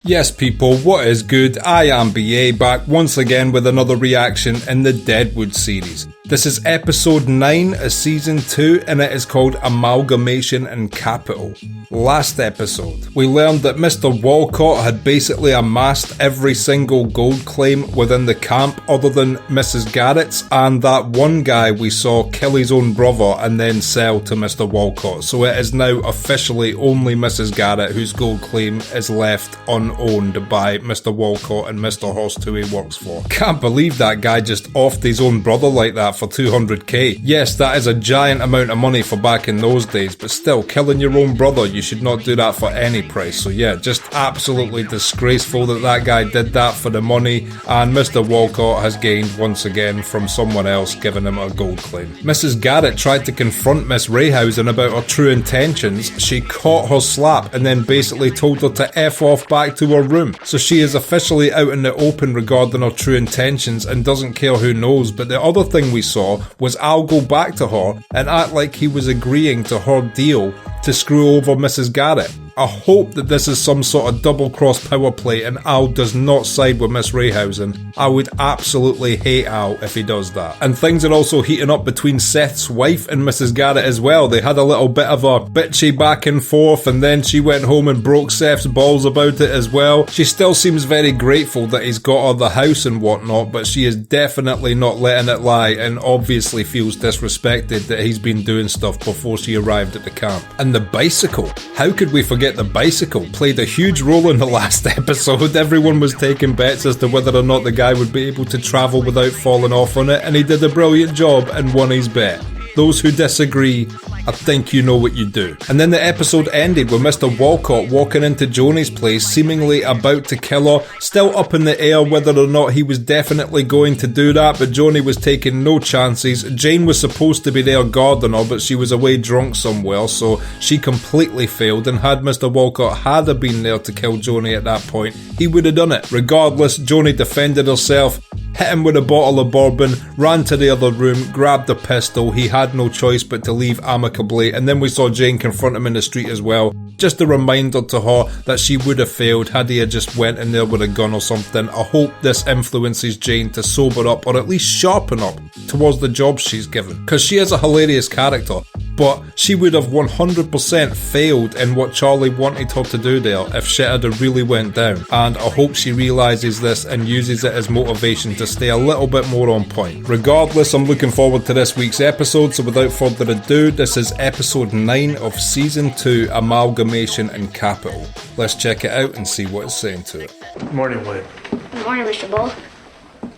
Yes people, what is good? I am BA, back once again with another reaction in the Deadwood series. This is episode 9 of season 2 and it is called Amalgamation and Capital. Last episode, we learned that Mr. Walcott had basically amassed every single gold claim within the camp other than Mrs. Garrett's, and that one guy we saw kill his own brother and then sell to Mr. Walcott. So it is now officially only Mrs. Garrett whose gold claim is left unowned by Mr. Walcott and Mr. Horst who he works for. Can't believe that guy just offed his own brother like that for 200k. Yes, that is a giant amount of money for back in those days, but still, killing your own brother, you should not do that for any price. So yeah, just absolutely disgraceful that that guy did that for the money, and Mr. Walcott has gained once again from someone else giving him a gold claim. Mrs. Garrett tried to confront Miss Rayhausen about her true intentions. She caught her slap and then basically told her to F off back to her room. So she is officially out in the open regarding her true intentions and doesn't care who knows. But the other thing we saw was Al go back to her and act like he was agreeing to her deal to screw over Mrs. Garrett. I hope that this is some sort of double-cross power play and Al does not side with Miss Rayhausen. I would absolutely hate Al if he does that. And things are also heating up between Seth's wife and Mrs. Garrett as well. They had a little bit of a bitchy back and forth, and then she went home and broke Seth's balls about it as well. She still seems very grateful that he's got her the house and whatnot, but she is definitely not letting it lie and obviously feels disrespected that he's been doing stuff before she arrived at the camp. And the bicycle. How could we forget the bicycle? Played a huge role in the last episode. Everyone was taking bets as to whether or not the guy would be able to travel without falling off on it, and he did a brilliant job and won his bet. Those who disagree, I think you know what you do. And then the episode ended with Mr. Walcott walking into Joni's place, seemingly about to kill her. Still up in the air whether or not he was definitely going to do that, but Joni was taking no chances. Jane was supposed to be there guarding her, but she was away drunk somewhere, so she completely failed. And had Mr. Walcott had been there to kill Joni at that point, he would have done it. Regardless, Joni defended herself, hit him with a bottle of bourbon, ran to the other room, grabbed a pistol. He had no choice but to leave amicably, and then we saw Jane confront him in the street as well. Just a reminder to her that she would have failed had he had just went in there with a gun or something. I hope this influences Jane to sober up or at least sharpen up towards the job she's given, because she is a hilarious character. But she would have 100% failed in what Charlie wanted her to do there if shit had really went down. And I hope she realises this and uses it as motivation to stay a little bit more on point. Regardless, I'm looking forward to this week's episode, so without further ado, this is episode 9 of season 2, Amalgamation and Capital. Let's check it out and see what it's saying to it. Good morning, Wayne. Good morning, Mr. Bull.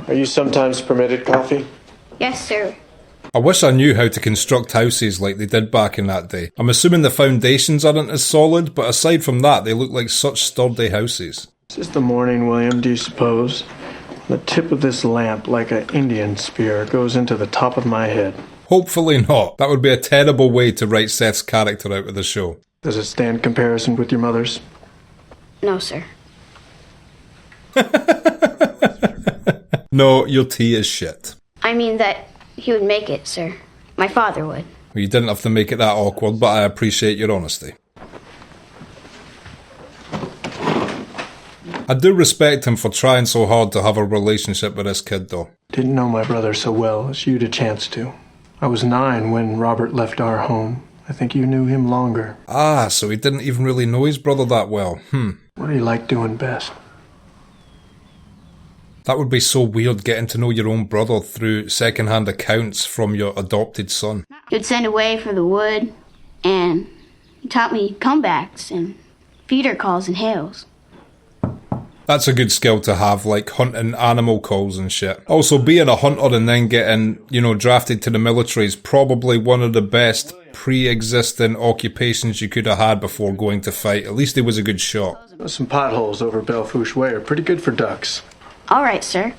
Are you sometimes permitted coffee? Yes, sir. I wish I knew how to construct houses like they did back in that day. I'm assuming the foundations aren't as solid, but aside from that, they look like such sturdy houses. Is this the morning, William, do you suppose? The tip of this lamp, like an Indian spear, goes into the top of my head. Hopefully not. That would be a terrible way to write Seth's character out of the show. Does it stand comparison with your mother's? No, sir. No, your tea is shit. I mean that he would make it, sir. My father would. Well, you didn't have to make it that awkward, but I appreciate your honesty. I do respect him for trying so hard to have a relationship with this kid, though. Didn't know my brother so well as you'd a chance to. I was 9 when Robert left our home. I think you knew him longer. Ah, so he didn't even really know his brother that well. What do you like doing best? That would be so weird, getting to know your own brother through second-hand accounts from your adopted son. He would send away for the wood, and he taught me comebacks and feeder calls and hails. That's a good skill to have, like hunting animal calls and shit. Also, being a hunter and then getting, drafted to the military is probably one of the best pre-existing occupations you could have had before going to fight. At least he was a good shot. Some potholes over Belfouche Way are pretty good for ducks. All right, sir.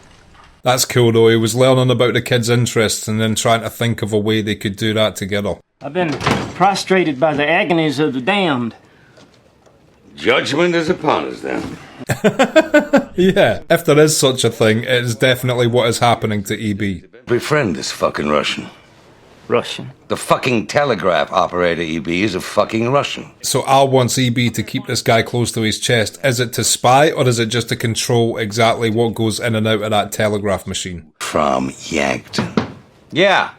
That's cool though, he was learning about the kids' interests and then trying to think of a way they could do that together. I've been prostrated by the agonies of the damned. Judgment is upon us then. Yeah, if there is such a thing, it is definitely what is happening to EB. Befriend this fucking Russian. Russian. The fucking telegraph operator, EB, is a fucking Russian. So Al wants EB to keep this guy close to his chest. Is it to spy, or is it just to control exactly what goes in and out of that telegraph machine? From Yankton. Yeah.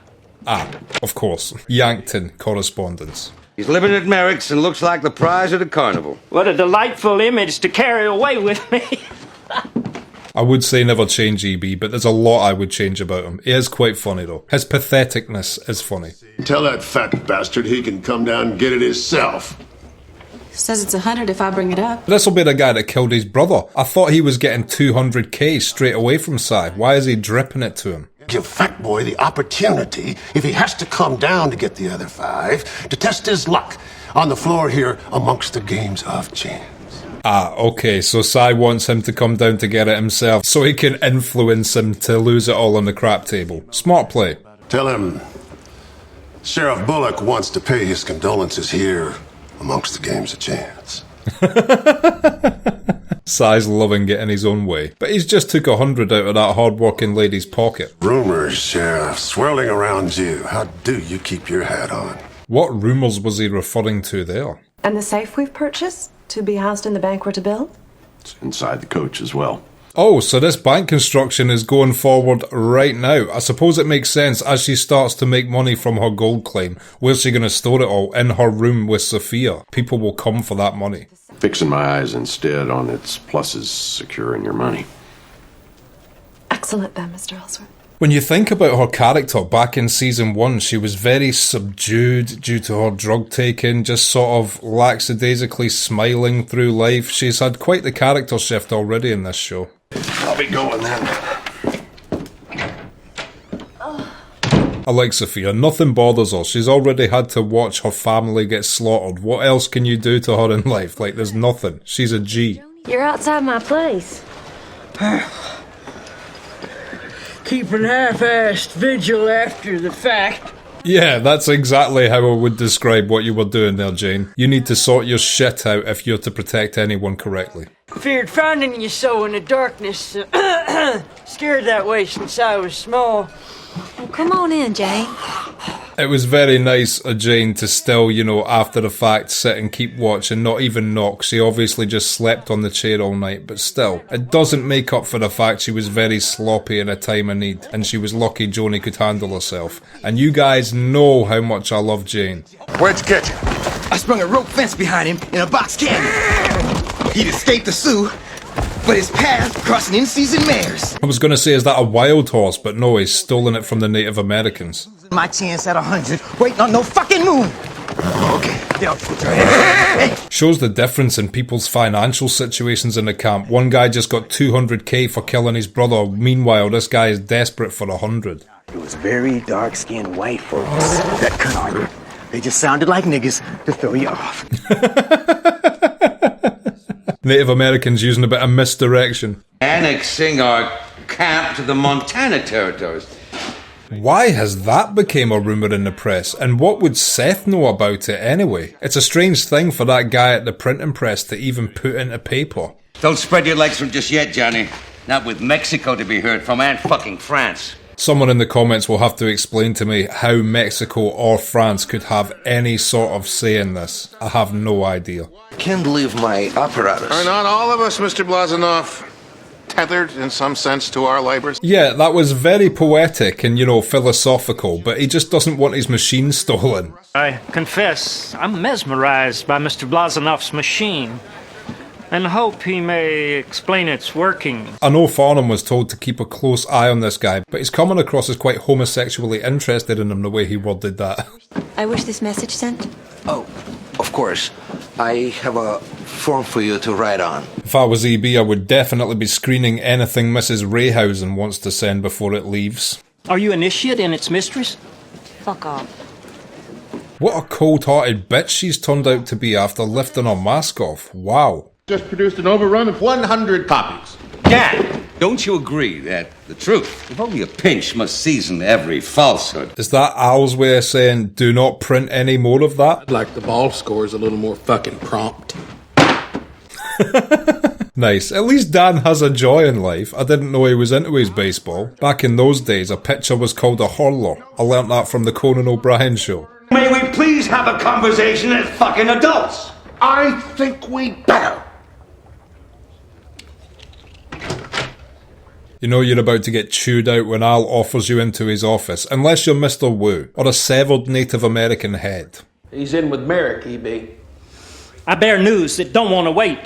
Ah, of course. Yankton correspondence. He's living at Merrick's and looks like the prize at a carnival. What a delightful image to carry away with me. I would say never change EB, but there's a lot I would change about him. He is quite funny though. His patheticness is funny. Tell that fat bastard he can come down and get it himself. Says it's 100 if I bring it up. This'll be the guy that killed his brother. I thought he was getting 200k straight away from Cy. Why is he dripping it to him? Give Fat Boy the opportunity, if he has to come down to get the other 5, to test his luck on the floor here amongst the games of chance. Ah, okay, so Cy wants him to come down to get it himself, so he can influence him to lose it all on the crap table. Smart play. Tell him Sheriff Bullock wants to pay his condolences here amongst the games of chance. Cy's loving getting his own way, but he's just took 100 out of that hard-working lady's pocket. Rumors, Sheriff, swirling around you. How do you keep your hat on? What rumours was he referring to there? And the safe we've purchased to be housed in the bank we're to build? It's inside the coach as well. Oh, so this bank construction is going forward right now. I suppose it makes sense as she starts to make money from her gold claim. Where's she going to store it all? In her room with Sophia. People will come for that money. Fixing my eyes instead on its pluses, securing your money. Excellent then, Mr. Ellsworth. When you think about her character back in season 1, she was very subdued due to her drug taking, just sort of lackadaisically smiling through life. She's had quite the character shift already in this show. I'll be going then. I like Sophia. Nothing bothers her. She's already had to watch her family get slaughtered. What else can you do to her in life? Like, there's nothing. She's a G. You're outside my place. Keep an half-assed vigil after the fact. Yeah, that's exactly how I would describe what you were doing there, Jane. You need to sort your shit out if you're to protect anyone correctly. Feared finding you so in the darkness. Scared that way since I was small. Well, come on in, Jane. It was very nice of Jane to still, after the fact, sit and keep watch and not even knock. She obviously just slept on the chair all night, but still, it doesn't make up for the fact she was very sloppy in a time of need, and she was lucky Joni could handle herself. And you guys know how much I love Jane. Where'd you catch him? I sprung a rope fence behind him in a box canyon. He'd escaped the Sioux, but his path crossed an in-season mare's. I was going to say, is that a wild horse? But no, he's stolen it from the Native Americans. My chance at 100, waiting on no fucking moon. Okay, now put your hands up. Hey. Shows the difference in people's financial situations in the camp. One guy just got 200k for killing his brother. Meanwhile, this guy is desperate for 100. It was very dark-skinned white folks that cut on you. They just sounded like niggas to throw you off. Native Americans using a bit of misdirection. Annexing our camp to the Montana territories. Why has that become a rumour in the press? And what would Seth know about it anyway? It's a strange thing for that guy at the printing press to even put into paper. Don't spread your legs from just yet, Johnny. Not with Mexico to be heard from and fucking France. Someone in the comments will have to explain to me how Mexico or France could have any sort of say in this. I have no idea. Can't believe my apparatus. Are not all of us, Mr. Blazanov, tethered in some sense to our labors? Yeah, that was very poetic and, philosophical, but he just doesn't want his machine stolen. I confess, I'm mesmerized by Mr. Blazanov's machine, and hope he may explain its working. I know Farnham was told to keep a close eye on this guy, but he's coming across as quite homosexually interested in him the way he worded that. I wish this message sent. Oh, of course. I have a form for you to write on. If I was EB, I would definitely be screening anything Mrs. Rayhausen wants to send before it leaves. Are you initiate and its mistress? Fuck off. What a cold-hearted bitch she's turned out to be after lifting her mask off. Wow. Just produced an overrun of 100 copies. Dad, don't you agree that the truth, if only a pinch, must season every falsehood? Is that Al's way of saying, do not print any more of that? I'd like the ball scores a little more fucking prompt. Nice. At least Dan has a joy in life. I didn't know he was into his baseball. Back in those days, a pitcher was called a hurler. I learnt that from the Conan O'Brien show. May we please have a conversation as fucking adults? I think we better. You know you're about to get chewed out when Al offers you into his office, unless you're Mr. Wu, or a severed Native American head. He's in with Merrick, E.B. I bear news that don't want to wait.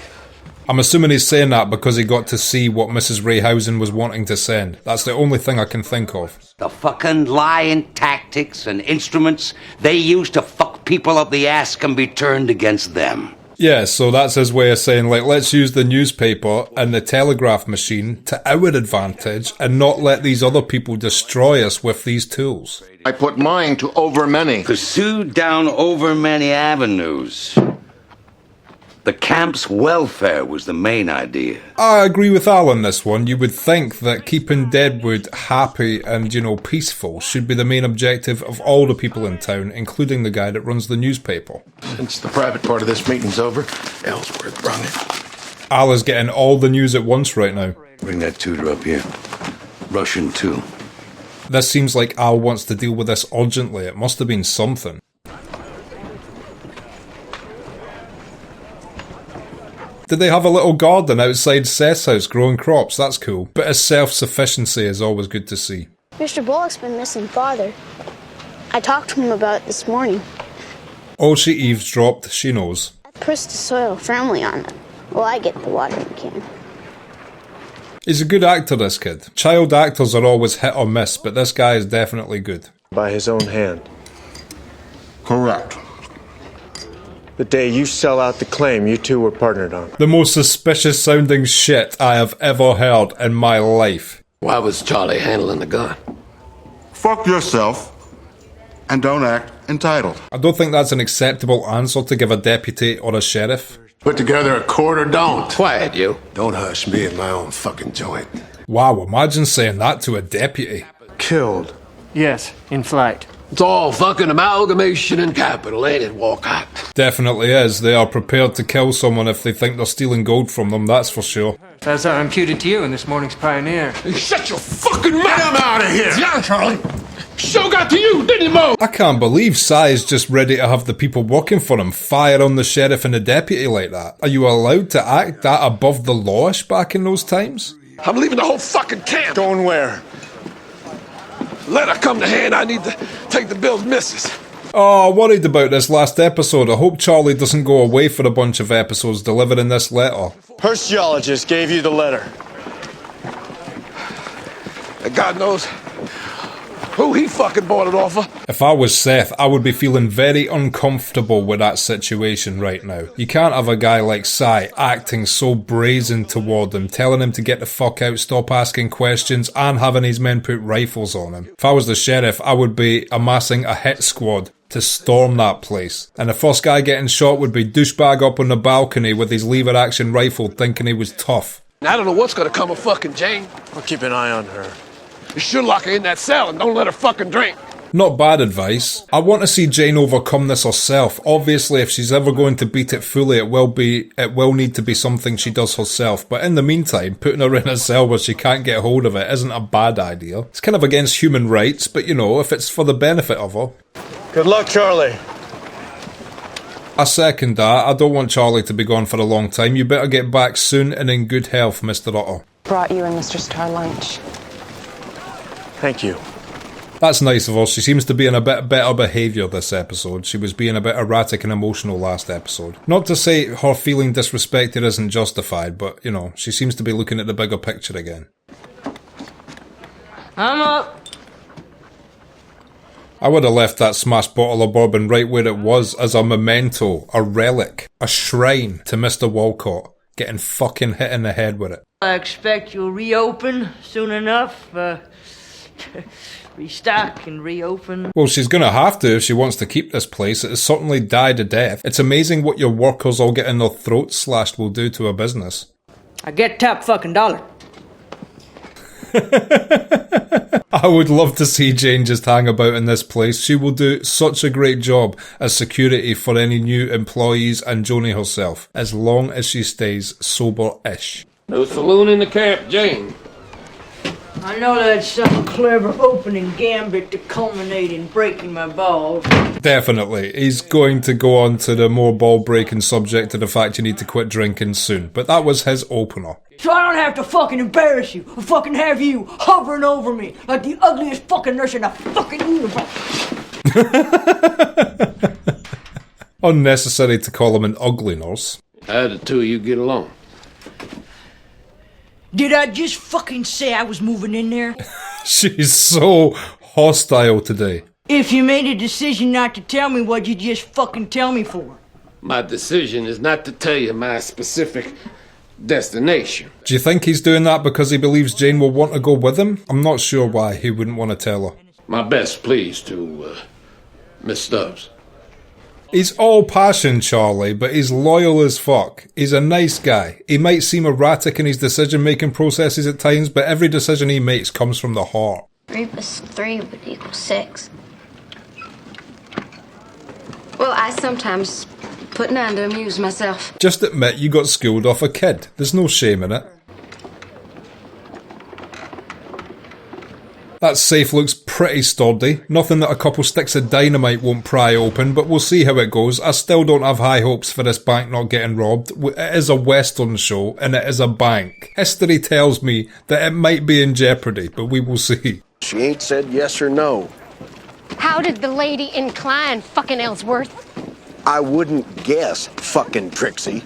I'm assuming he's saying that because he got to see what Mrs. Rayhausen was wanting to send. That's the only thing I can think of. The fucking lying tactics and instruments they use to fuck people up the ass can be turned against them. Yeah, so that's his way of saying, like, let's use the newspaper and the telegraph machine to our advantage and not let these other people destroy us with these tools. I put mine to over many. Pursued down over many avenues. The camp's welfare was the main idea. I agree with Al on this one. You would think that keeping Deadwood happy and, peaceful should be the main objective of all the people in town, including the guy that runs the newspaper. Since the private part of this meeting's over, Ellsworth brung it. Al is getting all the news at once right now. Bring that tutor up here. Russian too. This seems like Al wants to deal with this urgently. It must have been something. Did they have a little garden outside Seth's house growing crops? That's cool. Bit of self-sufficiency is always good to see. Mr. Bullock's been missing Father. I talked to him about it this morning. Oh, she eavesdropped. She knows. I pressed the soil firmly on it. Well, I get the watering can. He's a good actor, this kid. Child actors are always hit or miss, but this guy is definitely good. By his own hand. Correct. The day you sell out the claim you two were partnered on. The most suspicious sounding shit I have ever heard in my life. Why was Charlie handling the gun? Fuck yourself and don't act entitled. I don't think that's an acceptable answer to give a deputy or a sheriff. Put together a court or don't. Quiet, you. Don't hush me in my own fucking joint. Wow, imagine saying that to a deputy. Killed. Yes, in flight. It's all fucking amalgamation and capital, ain't it, Walcott? Definitely is. They are prepared to kill someone if they think they're stealing gold from them, that's for sure. As I imputed to you in this morning's Pioneer. Shut your fucking mouth! Get him out of here! Yeah, Charlie. Show got to you, didn't he, Mo? I can't believe Cy is just ready to have the people working for him fire on the sheriff and the deputy like that. Are you allowed to act that above the lawish back in those times? I'm leaving the whole fucking camp. Going where? Letter come to hand, I need to take the Bill's missus. Oh, worried about this last episode. I hope Charlie doesn't go away for a bunch of episodes delivering this letter. Her geologist gave you the letter. And God knows who he fucking bought it off of. If I was Seth, I would be feeling very uncomfortable with that situation right now. You can't have a guy like Cy acting so brazen toward him, telling him to get the fuck out, stop asking questions, and having his men put rifles on him. If I was the sheriff, I would be amassing a hit squad to storm that place. And the first guy getting shot would be douchebag up on the balcony with his lever action rifle thinking he was tough. I don't know what's gonna come of fucking Jane. I'll keep an eye on her. You should lock her in that cell and don't let her fucking drink. Not bad advice. I want to see Jane overcome this herself. Obviously, if she's ever going to beat it fully, it will need to be something she does herself. But in the meantime, putting her in a cell where she can't get hold of it isn't a bad idea. It's kind of against human rights, but if it's for the benefit of her. Good luck, Charlie. I second that. I don't want Charlie to be gone for a long time. You better get back soon and in good health, Mr. Otter. Brought you and Mr. Starr lunch. Thank you. That's nice of her. She seems to be in a bit better behaviour this episode. She was being a bit erratic and emotional last episode. Not to say her feeling disrespected isn't justified, but, she seems to be looking at the bigger picture again. I'm up. I would have left that smashed bottle of bourbon right where it was as a memento, a relic, a shrine to Mr. Walcott getting fucking hit in the head with it. I expect you'll reopen soon enough. Restock and reopen. Well, she's gonna have to if she wants to keep this place. It has certainly died a death. It's amazing what your workers all getting their throats slashed will do to a business. I get top fucking dollar. I would love to see Jane just hang about in this place. She will do such a great job as security for any new employees and Joni herself, as long as she stays sober-ish. No saloon in the camp, Jane. I know that's some clever opening gambit to culminate in breaking my balls. Definitely. He's going to go on to the more ball-breaking subject of the fact you need to quit drinking soon, but that was his opener. So I don't have to fucking embarrass you, or fucking have you hovering over me like the ugliest fucking nurse in the fucking universe. Unnecessary to call him an ugly nurse. How did the two of you get along? Did I just fucking say I was moving in there? She's so hostile today. If you made a decision not to tell me, what'd you just fucking tell me for? My decision is not to tell you my specific destination. Do you think he's doing that because he believes Jane will want to go with him? I'm not sure why he wouldn't want to tell her. My best pleas to Miss Stubbs. He's all passion, Charlie, but he's loyal as fuck. He's a nice guy. He might seem erratic in his decision-making processes at times, but every decision he makes comes from the heart. 3 plus 3 would equal 6. Well, I sometimes put 9 to amuse myself. Just admit you got schooled off a kid. There's no shame in it. That safe looks pretty sturdy. Nothing that a couple sticks of dynamite won't pry open, but we'll see how it goes. I still don't have high hopes for this bank not getting robbed. It is a Western show, and it is a bank. History tells me that it might be in jeopardy, but we will see. She ain't said yes or no. How did the lady incline, fucking Ellsworth? I wouldn't guess, fucking Trixie.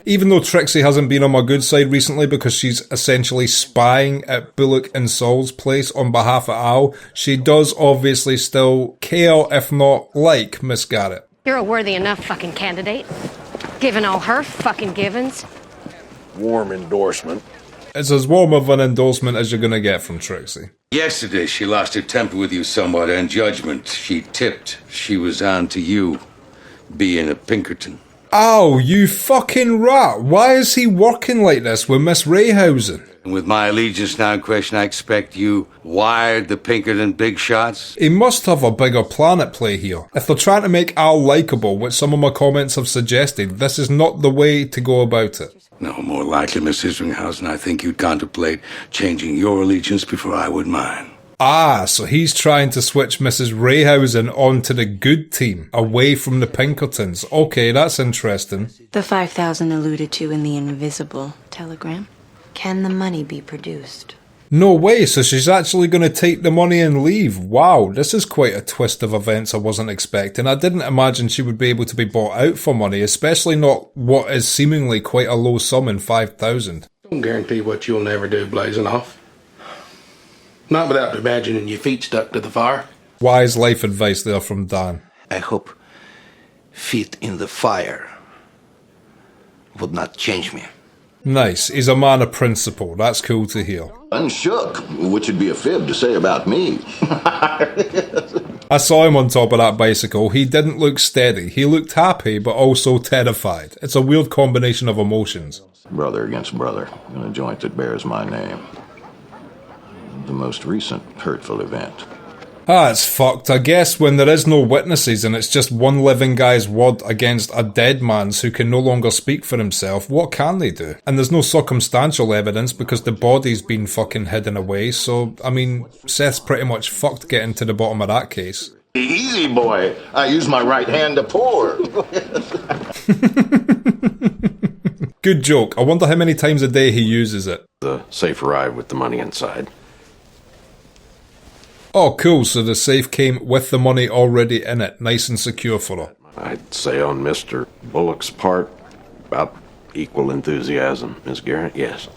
Even though Trixie hasn't been on my good side recently because she's essentially spying at Bullock and Saul's place on behalf of Al, she does obviously still care, if not like, Miss Garrett. You're a worthy enough fucking candidate, given all her fucking givens. Warm endorsement. It's as warm of an endorsement as you're gonna get from Trixie. Yesterday, she lost her temper with you somewhat, and judgment. She tipped. She was on to you, being a Pinkerton. Oh, you fucking rat. Why is he working like this with Miss Rayhausen? And with my allegiance now in question, I expect you wired the Pinkerton big shots? He must have a bigger plan at play here. If they're trying to make Al likeable, which some of my comments have suggested, this is not the way to go about it. No, more likely, Miss Isringhausen, I think you'd contemplate changing your allegiance before I would mine. Ah, so he's trying to switch Mrs. Rayhausen onto the good team, away from the Pinkertons. Okay, that's interesting. The 5,000 alluded to in the invisible telegram. Can the money be produced? No way, so she's actually going to take the money and leave. Wow, this is quite a twist of events I wasn't expecting. I didn't imagine she would be able to be bought out for money, especially not what is seemingly quite a low sum in 5,000. Don't guarantee what you'll never do blazing off. Not without imagining your feet stuck to the fire. Wise life advice there from Dan. I hope feet in the fire would not change me. Nice. He's a man of principle. That's cool to hear. Unshook, which would be a fib to say about me. I saw him on top of that bicycle. He didn't look steady. He looked happy, but also terrified. It's a weird combination of emotions. Brother against brother, in a joint that bears my name. The most recent hurtful event. Ah, it's fucked. I guess when there is no witnesses and it's just one living guy's word against a dead man's who can no longer speak for himself, what can they do? And there's no circumstantial evidence because the body's been fucking hidden away, so, I mean, Seth's pretty much fucked getting to the bottom of that case. Easy, boy. I use my right hand to pour. Good joke. I wonder how many times a day he uses it. The safe arrived with the money inside. Oh, cool. So the safe came with the money already in it, nice and secure for her. I'd say on Mr. Bullock's part, about equal enthusiasm, Miss Garrett, yes.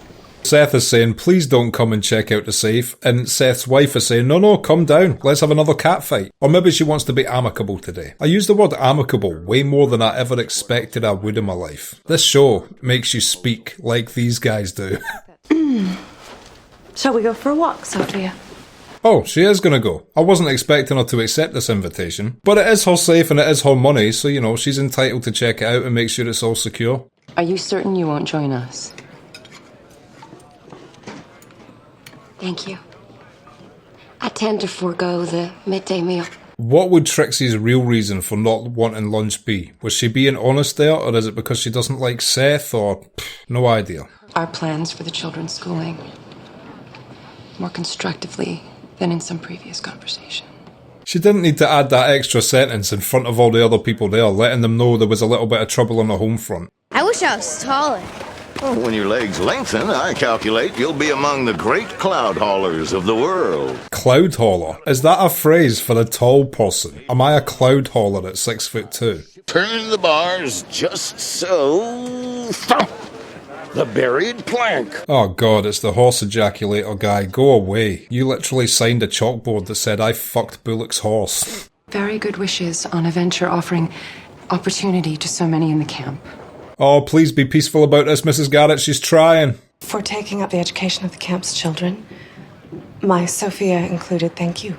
Seth is saying, please don't come and check out the safe. And Seth's wife is saying, no, come down. Let's have another cat fight. Or maybe she wants to be amicable today. I use the word amicable way more than I ever expected I would in my life. This show makes you speak like these guys do. Shall we go for a walk, Sophia? Oh, she is going to go. I wasn't expecting her to accept this invitation. But it is her safe and it is her money, so, you know, she's entitled to check it out and make sure it's all secure. Are you certain you won't join us? Thank you. I tend to forego the midday meal. What would Trixie's real reason for not wanting lunch be? Was she being honest there, or is it because she doesn't like Seth, or no idea? Our plans for the children's schooling more constructively than in some previous conversation. She didn't need to add that extra sentence in front of all the other people there, letting them know there was a little bit of trouble on the home front. I wish I was taller. Well, when your legs lengthen, I calculate you'll be among the great cloud haulers of the world. Cloud hauler? Is that a phrase for a tall person? Am I a cloud hauler at 6'2"? Turn the bars just so. Thump! The buried plank. Oh god, it's the horse ejaculator guy. Go away. You literally signed a chalkboard that said I fucked Bullock's horse. Very good wishes on a venture offering opportunity to so many in the camp. Oh, please be peaceful about this, Mrs. Garrett. She's trying. For taking up the education of the camp's children. My Sophia included, thank you.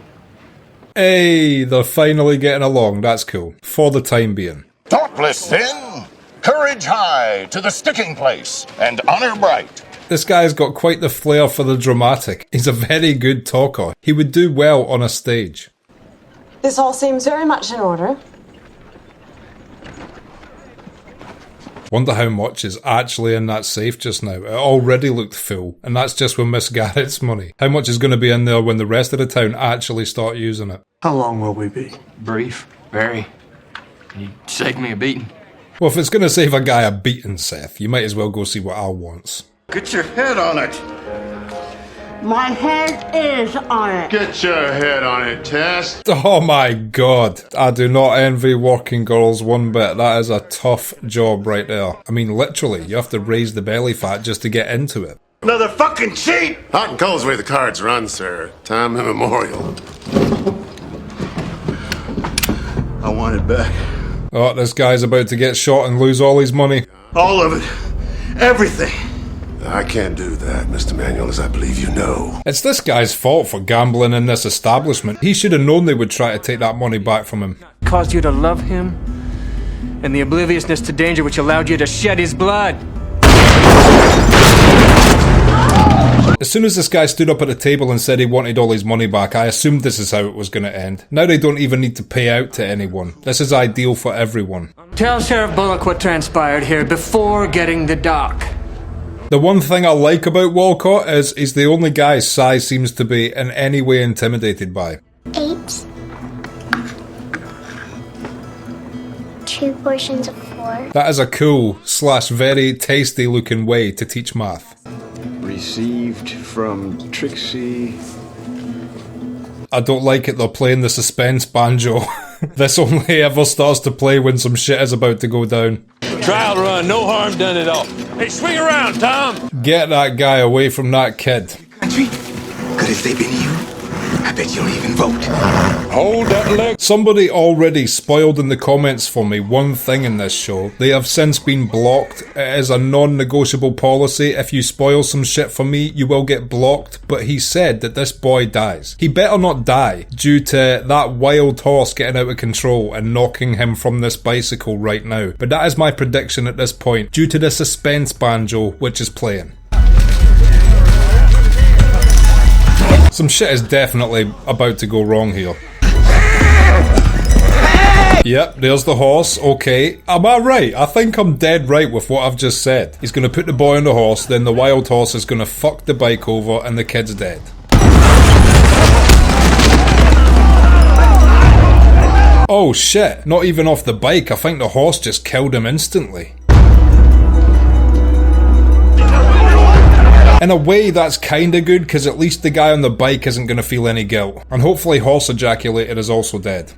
Hey, they're finally getting along. That's cool. For the time being. Thoughtless thin, courage high to the sticking place, and honor bright. This guy's got quite the flair for the dramatic. He's a very good talker. He would do well on a stage. This all seems very much in order. Wonder how much is actually in that safe just now. It already looked full, and that's just with Miss Garrett's money. How much is going to be in there when the rest of the town actually start using it? How long will we be? Brief. Very. You saved me a beating. Well, if it's going to save a guy a beating, Seth, you might as well go see what Al wants. Get your head on it. My head is on it. Get your head on it, Tess. Oh my god. I do not envy working girls one bit. That is a tough job right there. I mean, literally, you have to raise the belly fat just to get into it. Another fucking cheat! Hot and cold's the way the cards run, sir. Time immemorial. I want it back. Oh, this guy's about to get shot and lose all his money. All of it. Everything. I can't do that, Mr. Manuel, as I believe you know. It's this guy's fault for gambling in this establishment. He should have known they would try to take that money back from him. Caused you to love him, and the obliviousness to danger which allowed you to shed his blood. As soon as this guy stood up at the table and said he wanted all his money back, I assumed this is how it was going to end. Now they don't even need to pay out to anyone. This is ideal for everyone. Tell Sheriff Bullock what transpired here before getting the dock. The one thing I like about Walcott is he's the only guy Cy seems to be in any way intimidated by. 8. 2 portions of 4. That is a cool / very tasty looking way to teach math. Received from Trixie. I don't like it they're playing the suspense banjo. This only ever starts to play when some shit is about to go down. Trial run, no harm done at all. Hey, swing around, Tom! Get that guy away from that kid. Country, could if they been you, I bet you don't even vote. Hold that leg. Somebody already spoiled in the comments for me one thing in this show. They have since been blocked. It is a non-negotiable policy. If you spoil some shit for me, you will get blocked. But he said that this boy dies. He better not die due to that wild horse getting out of control and knocking him from this bicycle right now. But that is my prediction at this point, due to the suspense banjo which is playing. Some shit is definitely about to go wrong here. Yep, there's the horse. Okay, am I right? I think I'm dead right with what I've just said. He's going to put the boy on the horse, then the wild horse is going to fuck the bike over and the kid's dead. Oh shit, not even off the bike. I think the horse just killed him instantly. In a way, that's kinda good, because at least the guy on the bike isn't going to feel any guilt. And hopefully horse ejaculated is also dead.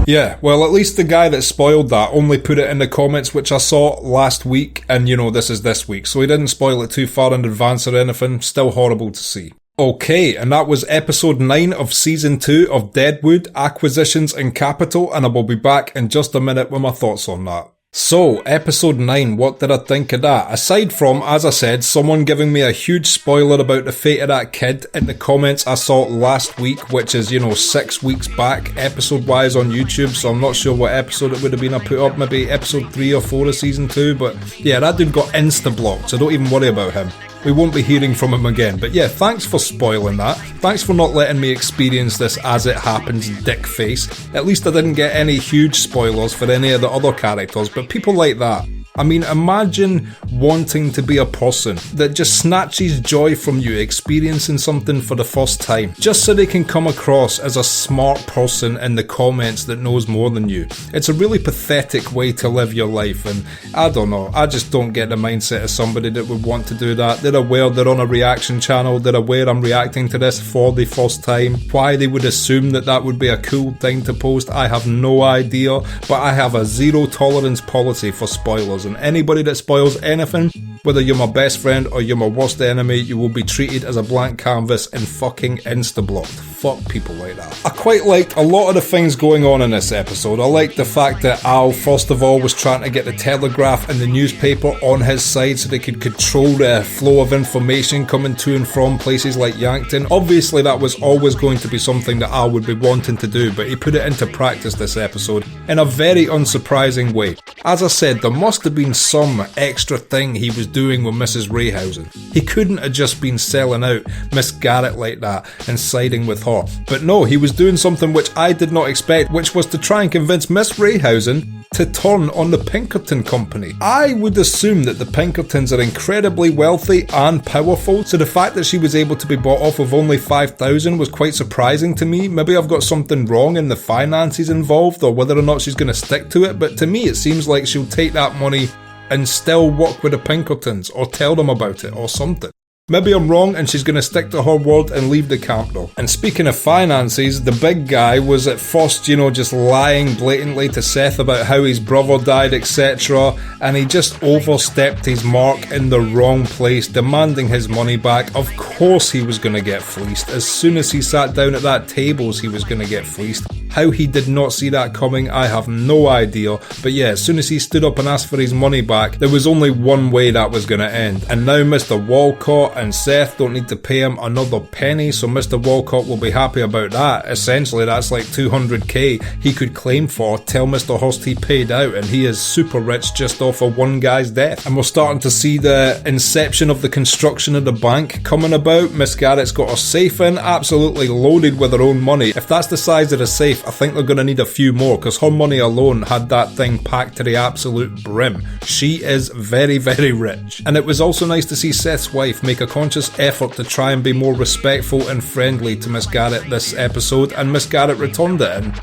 Yeah, well, at least the guy that spoiled that only put it in the comments, which I saw last week, and you know, this is this week, so he didn't spoil it too far in advance or anything. Still horrible to see. Okay, and that was episode 9 of season 2 of Deadwood, Acquisitions and Capital, and I will be back in just a minute with my thoughts on that. So, episode 9, what did I think of that? Aside from, as I said, someone giving me a huge spoiler about the fate of that kid in the comments I saw last week, which is, 6 weeks back, episode-wise on YouTube, so I'm not sure what episode it would have been I put up, maybe episode 3 or 4 of season 2, but yeah, that dude got insta-blocked, so don't even worry about him. We won't be hearing from him again. But yeah, thanks for spoiling that. Thanks for not letting me experience this as it happens, dick face. At least I didn't get any huge spoilers for any of the other characters, but people like that. I mean, imagine wanting to be a person that just snatches joy from you experiencing something for the first time, just so they can come across as a smart person in the comments that knows more than you. It's a really pathetic way to live your life, and I don't know, I just don't get the mindset of somebody that would want to do that. They're aware they're on a reaction channel, they're aware I'm reacting to this for the first time. Why they would assume that that would be a cool thing to post, I have no idea, but I have a zero tolerance policy for spoilers. And anybody that spoils anything, whether you're my best friend or you're my worst enemy, you will be treated as a blank canvas and fucking insta-blocked. Fuck people like that. I quite liked a lot of the things going on in this episode. I liked the fact that Al, first of all, was trying to get the Telegraph and the newspaper on his side so they could control the flow of information coming to and from places like Yankton. Obviously, that was always going to be something that Al would be wanting to do, but he put it into practice this episode in a very unsurprising way. As I said, there must have been some extra thing he was doing with Mrs. Rayhausen. He couldn't have just been selling out Miss Garrett like that and siding with her. But no, he was doing something which I did not expect, which was to try and convince Miss Rayhausen to turn on the Pinkerton Company. I would assume that the Pinkertons are incredibly wealthy and powerful, so the fact that she was able to be bought off with only 5,000 was quite surprising to me. Maybe I've got something wrong in the finances involved, or whether or not she's going to stick to it, but to me it seems like she'll take that money and still work with the Pinkertons, or tell them about it, or something. Maybe I'm wrong and she's going to stick to her word and leave the camp though. And speaking of finances, the big guy was at first, just lying blatantly to Seth about how his brother died, etc. And he just overstepped his mark in the wrong place, demanding his money back. Of course he was going to get fleeced. As soon as he sat down at that table, he was going to get fleeced. How he did not see that coming, I have no idea. But yeah, as soon as he stood up and asked for his money back, there was only one way that was going to end. And now Mr. Walcott and Seth don't need to pay him another penny, so Mr. Walcott will be happy about that. Essentially, that's like 200k he could claim for, tell Mr. Hurst he paid out, and he is super rich just off of one guy's death. And we're starting to see the inception of the construction of the bank coming about. Miss Garrett's got her safe in, absolutely loaded with her own money. If that's the size of the safe, I think they're going to need a few more, because her money alone had that thing packed to the absolute brim. She is very, very rich. And it was also nice to see Seth's wife make a conscious effort to try and be more respectful and friendly to Miss Garrett this episode, and Miss Garrett returned it. And,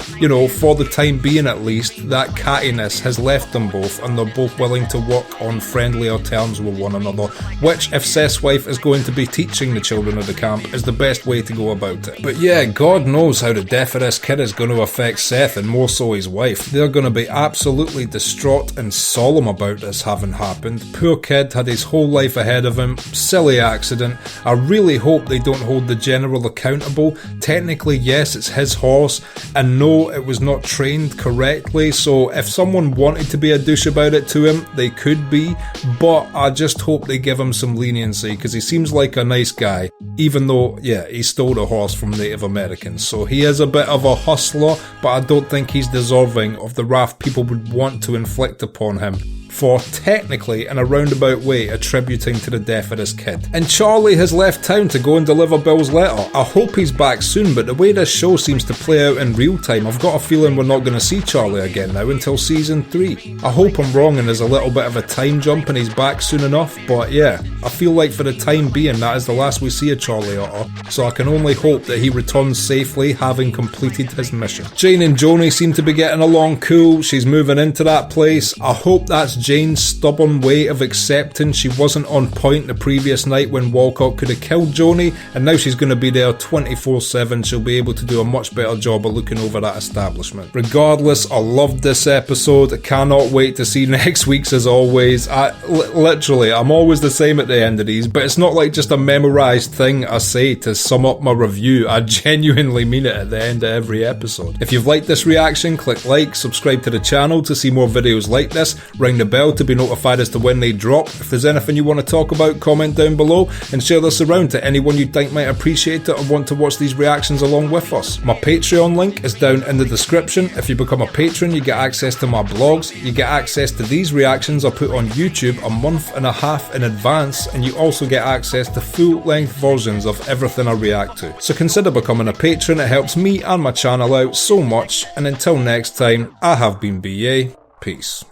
for the time being at least, that cattiness has left them both, and they're both willing to work on friendlier terms with one another, which, if Seth's wife is going to be teaching the children of the camp, is the best way to go about it. But yeah, God knows how the death of this kid is going to affect Seth, and more so his wife. They're going to be absolutely distraught and solemn about this having happened. Poor kid had his whole life ahead of him, silly accident. I really hope they don't hold the general accountable. Technically, yes, it's his horse, and no, it was not trained correctly, so if someone wanted to be a douche about it to him, they could be, but I just hope they give him some leniency, because he seems like a nice guy, even though, yeah, he stole a horse from Native Americans, so he is a bit of a hustler, but I don't think he's deserving of the wrath people would want to inflict upon him for technically, in a roundabout way, attributing to the death of this kid. And Charlie has left town to go and deliver Bill's letter. I hope he's back soon, but the way this show seems to play out in real time, I've got a feeling we're not going to see Charlie again now until season 3. I hope I'm wrong and there's a little bit of a time jump and he's back soon enough, but yeah, I feel like for the time being that is the last we see of Charlie Otter, so I can only hope that he returns safely, having completed his mission. Jane and Joni seem to be getting along cool. She's moving into that place. I hope that's Jane's stubborn way of accepting she wasn't on point the previous night when Walcott could have killed Joni, and now she's going to be there 24/7. She'll be able to do a much better job of looking over that establishment. Regardless, I loved this episode. I cannot wait to see next week's as always. Literally, I'm always the same at the end of these, but it's not like just a memorised thing I say to sum up my review. I genuinely mean it at the end of every episode. If you've liked this reaction, click like, subscribe to the channel to see more videos like this, ring the bell to be notified as to when they drop. If there's anything you want to talk about, comment down below and share this around to anyone you think might appreciate it or want to watch these reactions along with us. My Patreon link is down in the description. If you become a patron, you get access to my blogs, you get access to these reactions I put on YouTube a month and a half in advance, and you also get access to full-length versions of everything I react to. So consider becoming a patron, it helps me and my channel out so much, and until next time, I have been BA, peace.